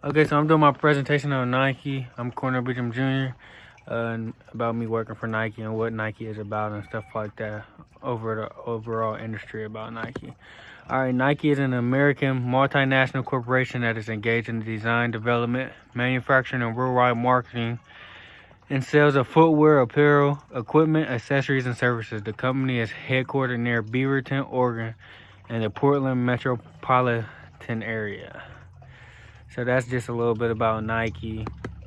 Okay, so I'm doing my presentation on Nike. I'm Corner Beacham Jr. And about me working for Nike and what Nike is about and stuff like that over the overall industry about Nike. All right, Nike is an American multinational corporation that is engaged in the design, development, manufacturing, and worldwide marketing and sales of footwear, apparel, equipment, accessories, and services. The company is headquartered near Beaverton, Oregon, in the Portland metropolitan area. So that's just a little bit about Nike.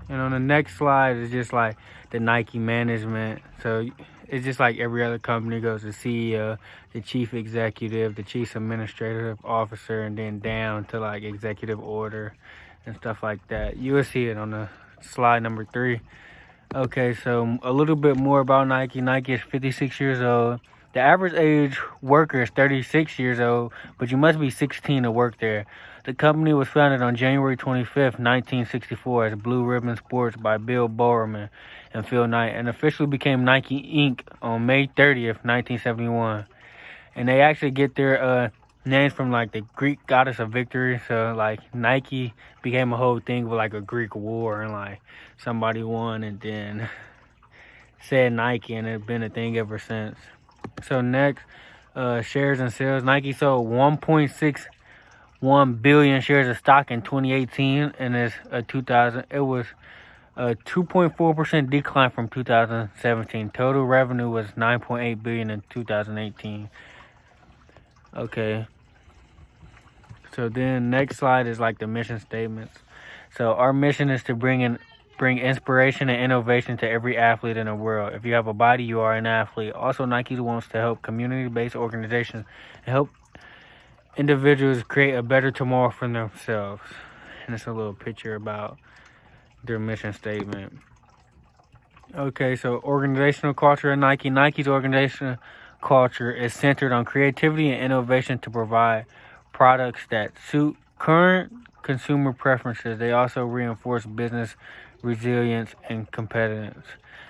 And on the next slide is just like the Nike management. So it's just like every other company goes the CEO, the chief executive, the chief administrative officer, and then down to like executive order and stuff like that. You will see it on the slide number 3. Okay, so a little bit more about Nike. Nike is 56 years old. The average age worker is 36 years old, but you must be 16 to work there. The company was founded on January 25th, 1964 as Blue Ribbon Sports by Bill Bowerman and Phil Knight and officially became Nike Inc. on May 30th, 1971. And they actually get their names from like the Greek goddess of victory. So like Nike became a whole thing with like a Greek war and like somebody won and then said Nike and it's been a thing ever since. So next, shares and sales. Nike sold 1.61 billion shares of stock in 2018 and it's a 2000. It was a 2.4% decline from 2017. Total revenue was 9.8 billion in 2018. Okay. So then next slide is like the mission statements. So our mission is to bring inspiration and innovation to every athlete in the world. If you have a body, you are an athlete. Also, Nike wants to help community-based organizations and help individuals create a better tomorrow for themselves. And it's a little picture about their mission statement. Okay, so organizational culture at Nike. Nike's organizational culture is centered on creativity and innovation to provide products that suit current consumer preferences. They also reinforce business resilience and competitiveness.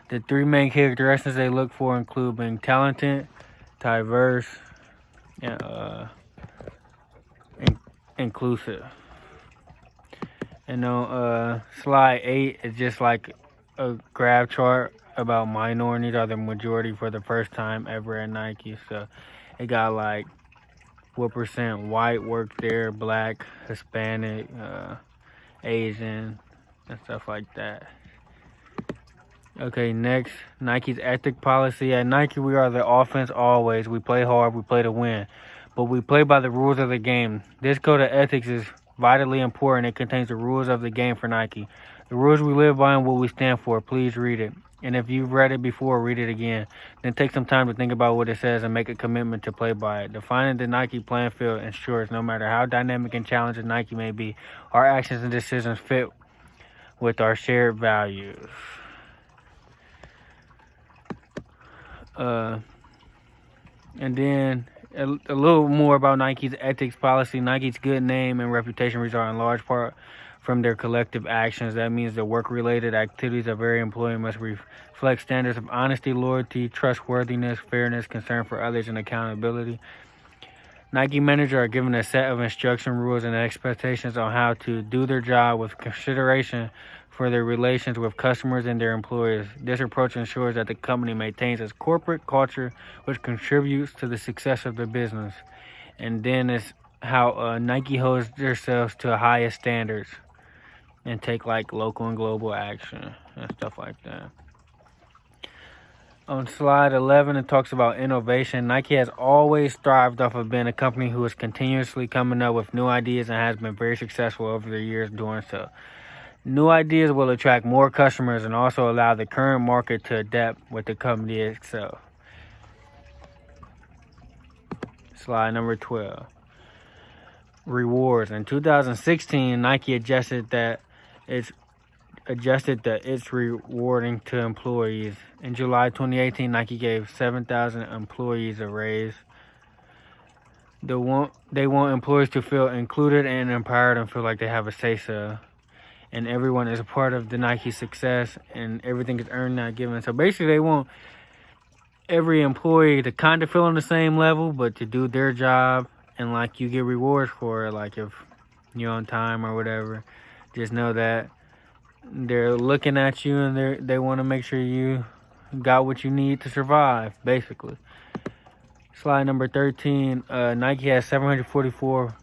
The 3 main characteristics they look for include being talented, diverse, and inclusive. And on slide 8 is just like a graph chart about minorities are the majority for the first time ever at Nike. So it got like what percent white work there, black, Hispanic, Asian, and stuff like that. Okay, next, Nike's ethic policy. At Nike, we are the offense always. We play hard, we play to win, but we play by the rules of the game. This code of ethics is vitally important. It contains the rules of the game for Nike. The rules we live by and what we stand for. Please read it. And if you've read it before, read it again. Then take some time to think about what it says and make a commitment to play by it. Defining the Nike playing field ensures no matter how dynamic and challenging Nike may be, our actions and decisions fit with our shared values. And then a little more about Nike's ethics policy. Nike's good name and reputation result in large part from their collective actions. That means the work-related activities of every employee must reflect standards of honesty, loyalty, trustworthiness, fairness, concern for others, and accountability. Nike managers are given a set of instruction rules and expectations on how to do their job with consideration for their relations with customers and their employers. This approach ensures that the company maintains its corporate culture, which contributes to the success of the business. And then it's how Nike holds themselves to highest standards and take like local and global action and stuff like that. On slide 11, it talks about innovation. Nike has always thrived off of being a company who is continuously coming up with new ideas and has been very successful over the years doing so. New ideas will attract more customers and also allow the current market to adapt with the company itself. Slide number 12. Rewards. In 2016, Nike adjusted its rewarding to employees. In July 2018, Nike gave 7,000 employees a raise. They want employees to feel included and empowered and feel like they have a say-so. And everyone is a part of the Nike success and everything is earned, not given. So basically they want every employee to kind of feel on the same level, but to do their job and like you get rewards for it, like if you're on time or whatever. Just know that they're looking at you and they want to make sure you got what you need to survive, basically. Slide number 13. Nike has 744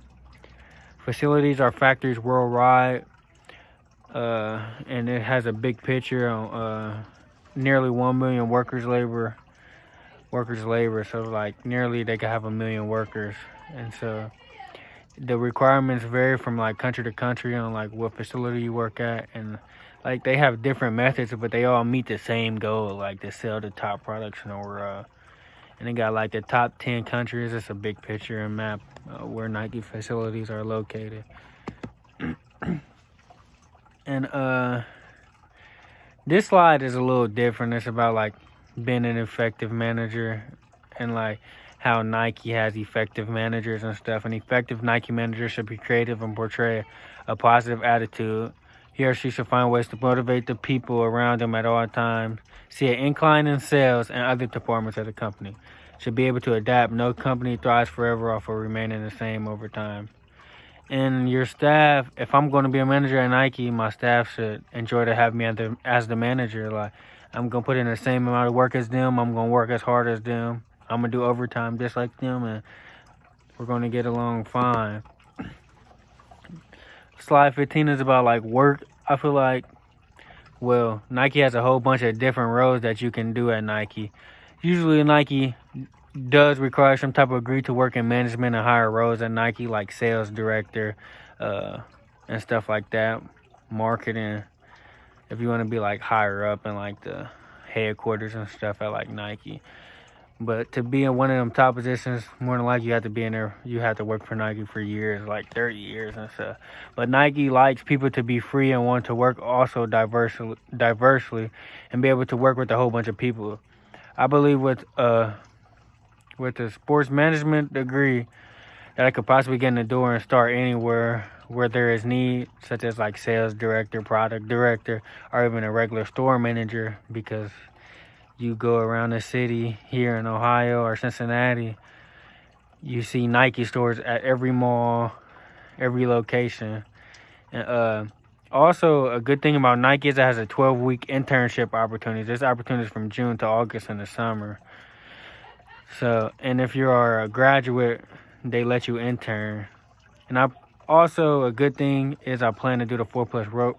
facilities or factories worldwide, and it has a big picture on nearly 1 million workers labor. So like nearly they could have 1 million workers, and so the requirements vary from like country to country on like what facility you work at, and like they have different methods, but they all meet the same goal, like to sell the top products in the world. And they got like the top 10 countries. It's a big picture and map where Nike facilities are located. And this slide is a little different. It's about like being an effective manager and like how Nike has effective managers and stuff. An effective Nike manager should be creative and portray a positive attitude. He or she should find ways to motivate the people around them at all times. See an incline in sales and other departments of the company. Should be able to adapt. No company thrives forever off of remaining the same over time. And your staff, if I'm going to be a manager at Nike, my staff should enjoy to have me as the manager. Like, I'm going to put in the same amount of work as them. I'm going to work as hard as them. I'm going to do overtime just like them, and we're going to get along fine. Slide 15 is about like work. I feel like, well, Nike has a whole bunch of different roles that you can do at Nike. Usually Nike does require some type of degree to work in management and higher roles at Nike, like sales director and stuff like that. Marketing, if you want to be like higher up in like the headquarters and stuff at like Nike. But to be in one of them top positions, more than likely you have to be in there. You have to work for Nike for years, like 30 years and stuff. But Nike likes people to be free and want to work also diversely and be able to work with a whole bunch of people. I believe with a sports management degree that I could possibly get in the door and start anywhere where there is need, such as like sales director, product director, or even a regular store manager, because you go around the city here in Ohio or Cincinnati, you see Nike stores at every mall, every location. And also, a good thing about Nike is it has a 12-week internship opportunity. There's opportunities from June to August in the summer. So, and if you are a graduate, they let you intern. And also, a good thing is I plan to do the 4+1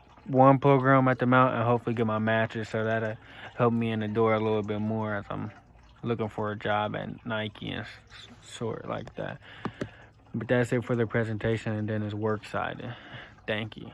program at the Mount and hopefully get my master's, so that'll help me in the door a little bit more as I'm looking for a job at Nike and sort like that. But that's it for the presentation, and then it's work side. Thank you.